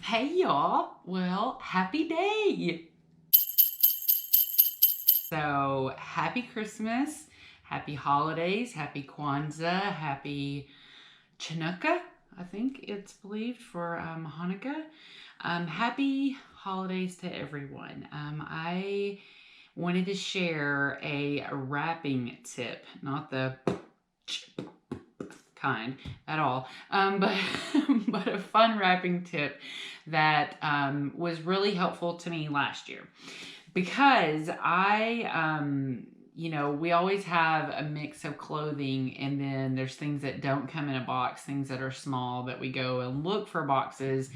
Hey y'all, well, happy day. So happy Christmas, happy holidays, happy Kwanzaa, happy Chanukah, I think it's believed for Hanukkah. Happy holidays to everyone. I wanted to share a wrapping tip, not the kind at all, but but a fun wrapping tip that was really helpful to me last year because we always have a mix of clothing, and then there's things that don't come in a box, things that are small that we go and look for boxes,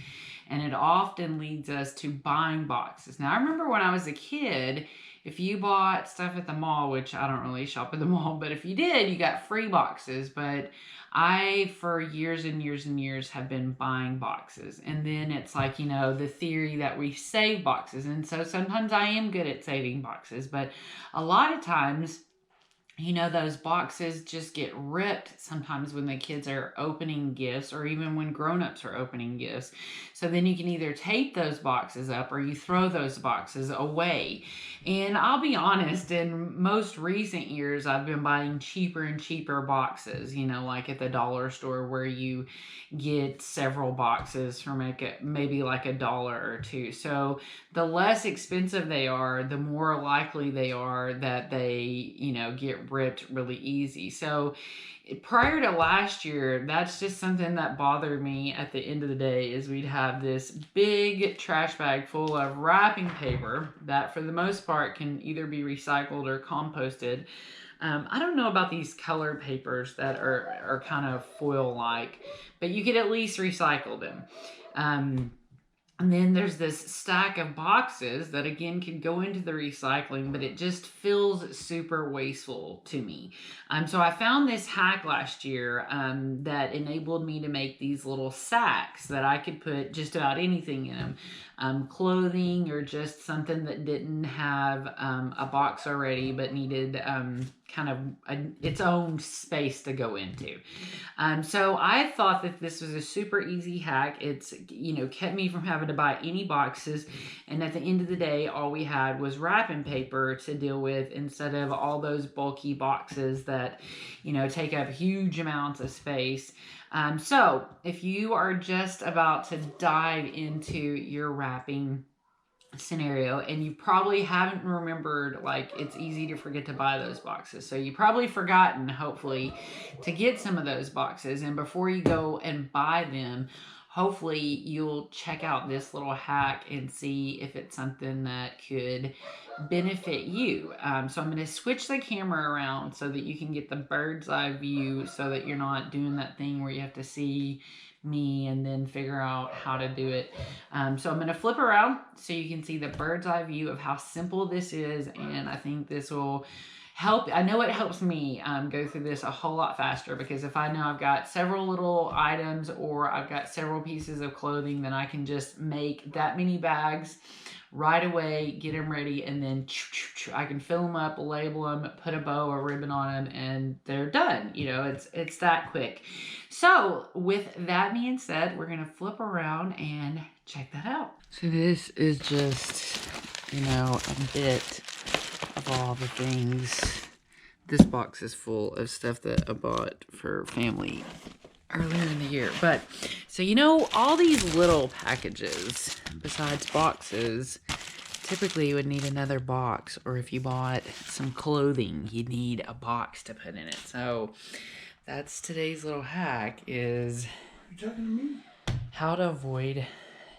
and it often leads us to buying boxes. Now, I remember when I was a kid, if you bought stuff at the mall, which I don't really shop at the mall, but if you did, you got free boxes. But I, for years and years and years, have been buying boxes. And then it's like, the theory that we save boxes. And so sometimes I am good at saving boxes, but a lot of times, those boxes just get ripped sometimes when the kids are opening gifts, or even when grown-ups are opening gifts. So then you can either tape those boxes up or you throw those boxes away. And I'll be honest, in most recent years, I've been buying cheaper and cheaper boxes, like at the dollar store where you get several boxes for maybe like $1 or $2. So the less expensive they are, the more likely they are that they, get ripped really easy. So prior to last year, that's just something that bothered me at the end of the day, is we'd have this big trash bag full of wrapping paper that for the most part can either be recycled or composted. I don't know about these color papers that are kind of foil-like, but you could at least recycle them. And then there's this stack of boxes that again can go into the recycling, but it just feels super wasteful to me. So I found this hack last year that enabled me to make these little sacks that I could put just about anything in them. Clothing, or just something that didn't have a box already but needed kind of its own space to go into. So I thought that this was a super easy hack. It's, kept me from having to buy any boxes. And at the end of the day, all we had was wrapping paper to deal with instead of all those bulky boxes that, take up huge amounts of space. So if you are just about to dive into your wrapping scenario, and you probably haven't remembered, like, it's easy to forget to buy those boxes, so you probably forgotten, hopefully, to get some of those boxes. And before you go and buy them, hopefully you'll check out this little hack and see if it's something that could benefit you. So I'm going to switch the camera around so that you can get the bird's eye view, so that you're not doing that thing where you have to see me and then figure out how to do it. So I'm going to flip around so you can see the bird's eye view of how simple this is, and I think this will help. I know it helps me go through this a whole lot faster, because if I know I've got several little items or I've got several pieces of clothing, then I can just make that many bags right away, get them ready, and then I can fill them up, label them, put a bow or ribbon on them, and they're done. It's that quick. So with that being said, we're gonna flip around and check that out. So this is just, a bit of all the things. This box is full of stuff that I bought for family earlier in the year. But so all these little packages besides boxes, typically you would need another box, or if you bought some clothing, you'd need a box to put in it. So that's today's little hack, is You talking to me? how to avoid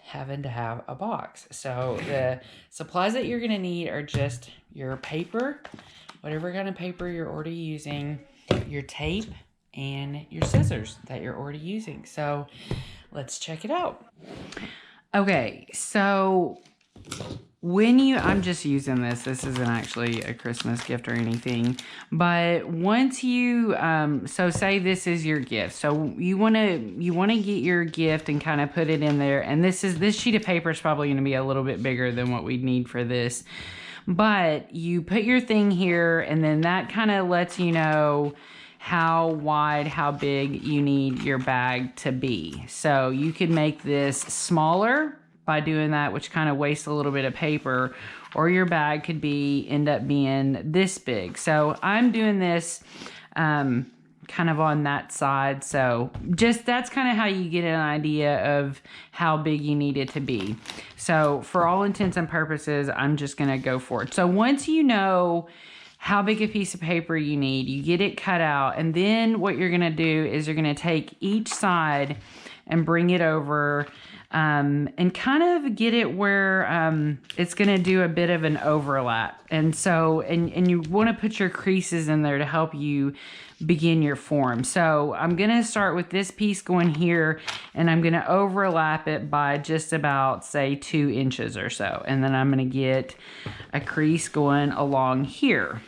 having to have a box. So the supplies that you're going to need are just your paper, whatever kind of paper you're already using, your tape, and your scissors that you're already using. So let's check it out. Okay, so I'm just using this isn't actually a Christmas gift or anything, but once you, so say this is your gift. So you want to get your gift and kind of put it in there. And this sheet of paper is probably going to be a little bit bigger than what we'd need for this, but you put your thing here, and then that kind of lets you know how wide, how big you need your bag to be. So you could make this smaller by doing that, which kind of wastes a little bit of paper, or your bag could end up being this big. So I'm doing this kind of on that side. So just that's kind of how you get an idea of how big you need it to be. So for all intents and purposes, I'm just going to go for it. So once you know how big a piece of paper you need, you get it cut out, and then what you're going to do is you're going to take each side and bring it over and kind of get it where it's going to do a bit of an overlap. And so, and you want to put your creases in there to help you begin your form. So I'm going to start with this piece going here, and I'm going to overlap it by just about, say, 2 inches or so. And then I'm going to get a crease going along here.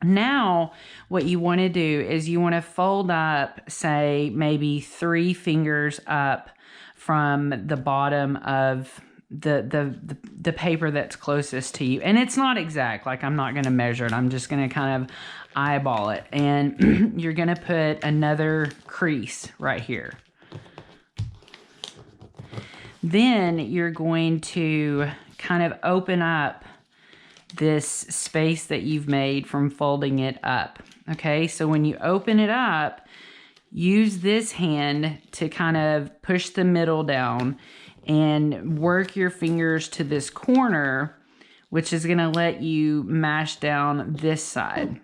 Now, what you want to do is you want to fold up, say, maybe 3 fingers up from the bottom of the paper that's closest to you. And it's not exact, like I'm not going to measure it. I'm just going to kind of eyeball it. And you're going to put another crease right here. Then you're going to kind of open up this space that you've made from folding it up. Okay, so when you open it up, use this hand to kind of push the middle down and work your fingers to this corner, which is going to let you mash down this side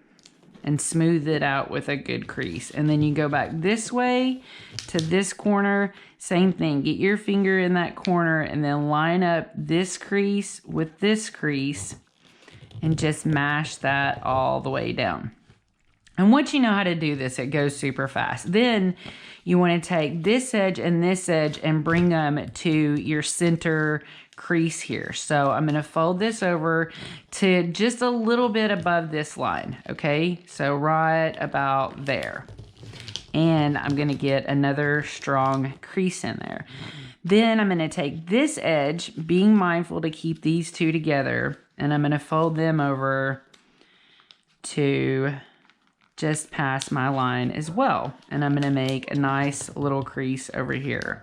and smooth it out with a good crease. And then you go back this way to this corner, same thing. Get your finger in that corner and then line up this crease with this crease and just mash that all the way down. And once you know how to do this, it goes super fast. Then you want to take this edge and bring them to your center crease here. So I'm going to fold this over to just a little bit above this line. Okay, so right about there. And I'm going to get another strong crease in there. Then I'm going to take this edge, being mindful to keep these two together, and I'm going to fold them over to just past my line as well. And I'm going to make a nice little crease over here.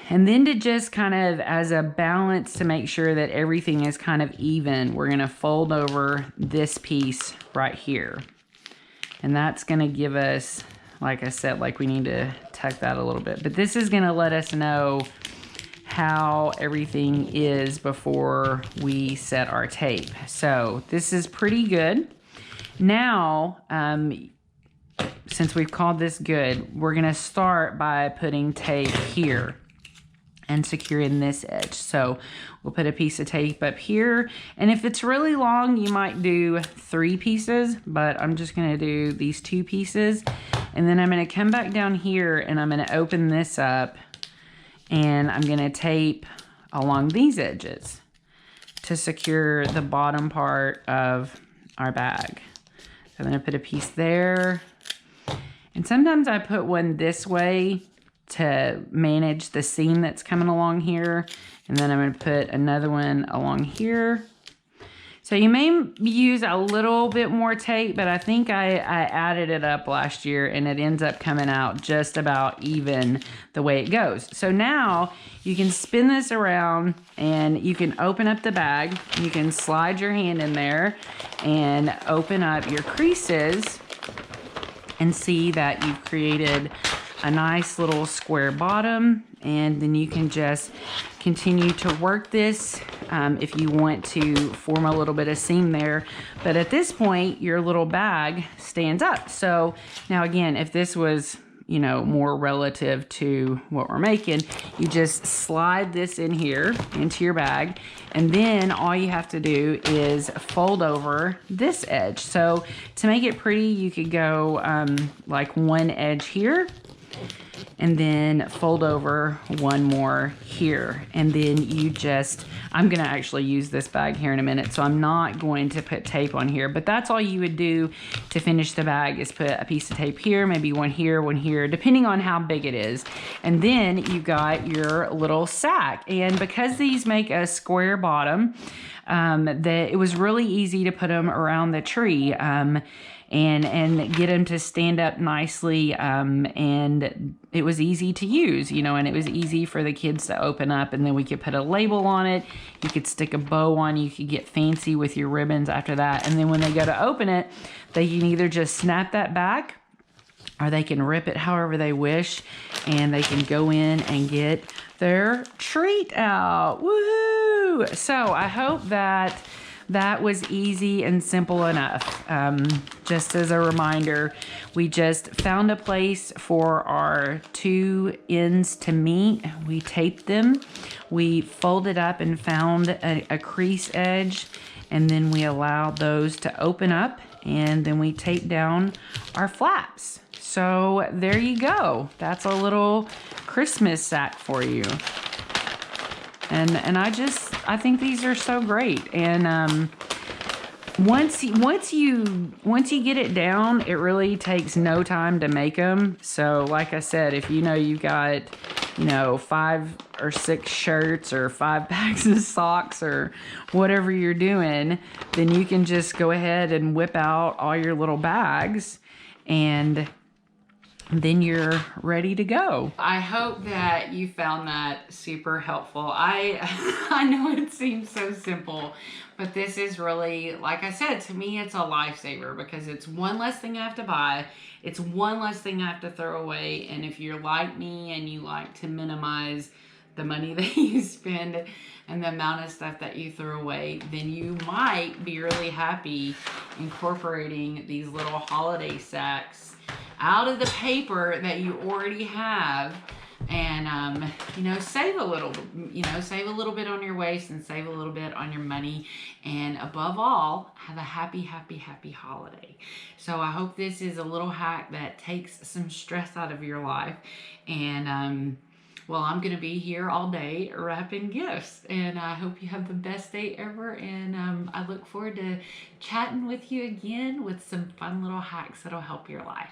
And then to just kind of as a balance to make sure that everything is kind of even, we're going to fold over this piece right here. And that's going to give us, like I said, like we need to tuck that a little bit. But this is going to let us know how everything is before we set our tape. So this is pretty good. Now, since we've called this good, we're going to start by putting tape here and securing this edge. So we'll put a piece of tape up here. And if it's really long, you might do 3 pieces, but I'm just going to do these 2 pieces. And then I'm going to come back down here and I'm going to open this up and I'm going to tape along these edges to secure the bottom part of our bag. I'm going to put a piece there. And sometimes I put one this way to manage the seam that's coming along here. And then I'm going to put another one along here. So you may use a little bit more tape, but I think I added it up last year and it ends up coming out just about even the way it goes. So now you can spin this around and you can open up the bag. You can slide your hand in there and open up your creases and see that you've created a nice little square bottom. And then you can just continue to work this if you want to form a little bit of seam there. But at this point, your little bag stands up. So now again, if this was, you know, more relative to what we're making, you just slide this in here into your bag. And then all you have to do is fold over this edge. So to make it pretty, you could go like one edge here, and then fold over one more here. And then you just, I'm gonna actually use this bag here in a minute, so I'm not going to put tape on here, but that's all you would do to finish the bag is put a piece of tape here, maybe one here, depending on how big it is. And then you got your little sack. And because these make a square bottom, it was really easy to put them around the tree. and get them to stand up nicely. And it was easy to use, you know, and it was easy for the kids to open up, and then we could put a label on it. You could stick a bow on, you could get fancy with your ribbons after that. And then when they go to open it, they can either just snap that back, or they can rip it however they wish, and they can go in and get their treat out. Woohoo! So I hope that that was easy and simple enough. Just as a reminder, we just found a place for our two ends to meet. We taped them, we folded up and found a crease edge, and then we allowed those to open up, and then we taped down our flaps. So there you go. That's a little Christmas sack for you. And I think these are so great. And once you get it down, it really takes no time to make them. So like I said, if you know you've got, you know, 5 or 6 shirts or 5 packs of socks or whatever you're doing, then you can just go ahead and whip out all your little bags, and then you're ready to go. I hope that you found that super helpful. I know it seems so simple, but this is really, like I said, to me it's a lifesaver, because it's one less thing I have to buy. It's one less thing I have to throw away. And if you're like me and you like to minimize the money that you spend and the amount of stuff that you throw away, then you might be really happy incorporating these little holiday sacks out of the paper that you already have, and you know, save a little bit on your waste, and save a little bit on your money, and above all, have a happy holiday. So I hope this is a little hack that takes some stress out of your life. And well, I'm gonna be here all day wrapping gifts, and I hope you have the best day ever, and I look forward to chatting with you again with some fun little hacks that'll help your life.